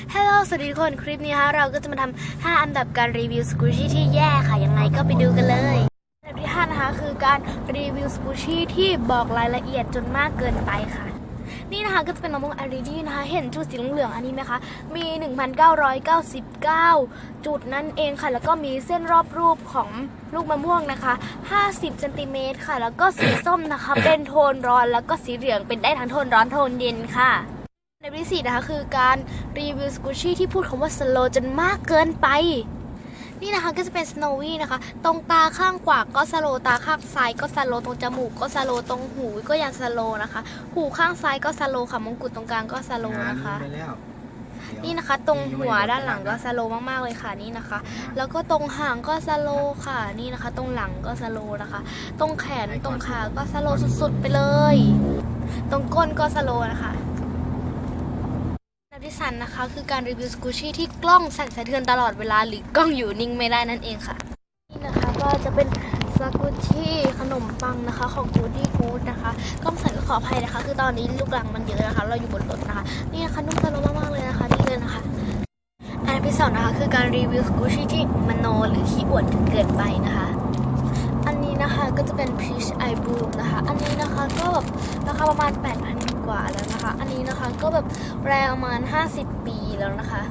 ฮัลโหลสวัสดีทุกคนคลิปนี้เราก็จะมาทำ5อันดับการรีวิวสกูชี่ที่แย่ค่ะยังไงก็ไปดูกันเลยอันดับที่5นะคะคือการรีวิวสกูชี่ที่บอกรายละเอียดจนมากเกินไปค่ะนี่นะคะก็จะเป็นมะม่วงอารีดี้นะคะเห็นจุดสีเหลืองๆอันนี้ไหมคะมี 1,999 จุดนั่นเองค่ะแล้วก็มีเส้นรอบรูปของลูกมะม่วงนะคะ50เซนติเมตรค่ะแล้วก็สีส้มนะคะเป็นโทนร้อนแล้วก็สีเหลืองเป็นได้ทั้งโทนร้อนโทนเย็นค่ะในที่4นะคะคือการรีวิวสกูชี่ที่พูดคำว่าสโลว์จนมากเกินไปนี่นะคะก็จะเป็นสโนวี่นะคะตรงตาข้างขวาก็สโลว์ตาข้างซ้ายก็สโลว์ตรงจมูกก็สโลว์ตรงหูก็ยังสโลว์นะคะหูข้างซ้ายก็สโลว์ค่ะมงกุฎตรงกลางก็สโลว์นะคะนี่นะคะตรงหัวด้านหลังก็สโลว์มากๆเลยค่ะนี่นะคะแล้วก็ตรงหางก็สโลว์ค่ะนี่นะคะตรงหลังก็สโลว์นะคะตรงแขนตรงขาก็สโลว์สุดๆไปเลยตรงก้นก็สโลว์นะคะที่สั่นนะคะคือการรีวิวสกูชี่ที่กล้องสั่นสะเทือนตลอดเวลาหรือกล้องอยู่นิ่งไม่ได้นั่นเองค่ะนี่นะคะก็จะเป็นสกูชี่ขนมปังนะคะของกูดี้ฟู้ดนะคะกล้องสั่นก็ขออภัยนะคะคือตอนนี้ลูกหลังมันเยอะนะคะเราอยู่บนรถนะคะนี่นะคะนุ่มสโลว์มากๆเลยนะคะนี่เลยนะคะอันที่สองนะคะคือการรีวิวสกูชี่ที่มโนหรือขี้อวดเกินไปนะคะอันนี้นะคะก็จะเป็น Peach Eye Bloom นะคะอันนี้นะคะก็แบบราคาประมาณ 8,000 กว่าแล้วนะคะอันนี้นะคะก็แบบแรงประมาณ50 ปีแล้วนะคะ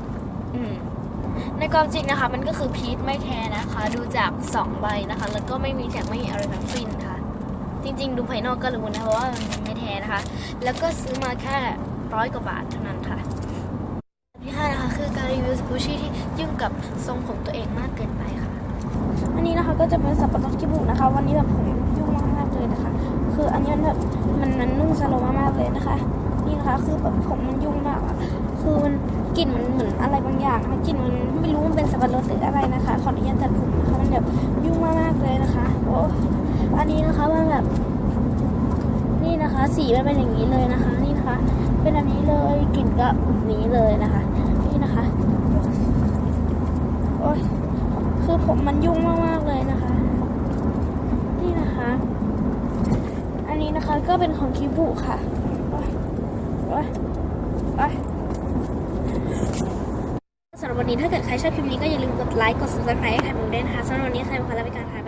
ในความจริงนะคะมันก็คือพีชไม่แท้นะคะดูจาก2 ใบนะคะแล้วก็ไม่มีแท็กไม่มีอะไรทั้งสิ้นค่ะจริงๆดูภายนอกก็รู้นะเพราะว่ามันไม่แท้นะคะแล้วก็ซื้อมาแค่100 กว่าบาทเท่านั้นค่ะที่5นะคะคือการรีวิวสกูชี่ที่ยุ่งกับทรงผมตัวเองมากเกินไปค่ะอันนี้นะคะก็จะเป็นสับปะรดขี้บุกนะคะวันนี้แบบผมยุ่งมากๆเลยนะคะคืออันนี้มันแบบมันนุ่งสโลว์มากๆเลยนะคะนี่นะคะคือแบบผมมันยุ่งมากคือมันกลิ่นมันเหมือนอะไรบางอย่างนะกลิ่นมันไม่รู้มันเป็นสับปะรดหรืออะไรนะคะขออนุญาตตัดผมนะคะมันแบบยุ่งมากๆเลยนะคะโอ้อันนี้นะคะมันแบบนี่นะคะสีมันเป็นอย่างนี้เลยนะคะนี่นะคะเป็นอันนี้เลยกลิ่นก็แบบนี้เลยนะคะนี่นะคะโอ้ยคือผมมันยุ่งมากๆเลยนะคะนี่นะคะอันนี้นะคะก็เป็นของคิบุค่ะสำหรับวันนี้ถ้าเกิดใครชอบคลิปนี้ก็อย่าลืมกดไลค์กด subscribe ให้ใครมึงด้วยนะคะสำหรับวันนี้ใครมาขอลาไปก่อนค่ะ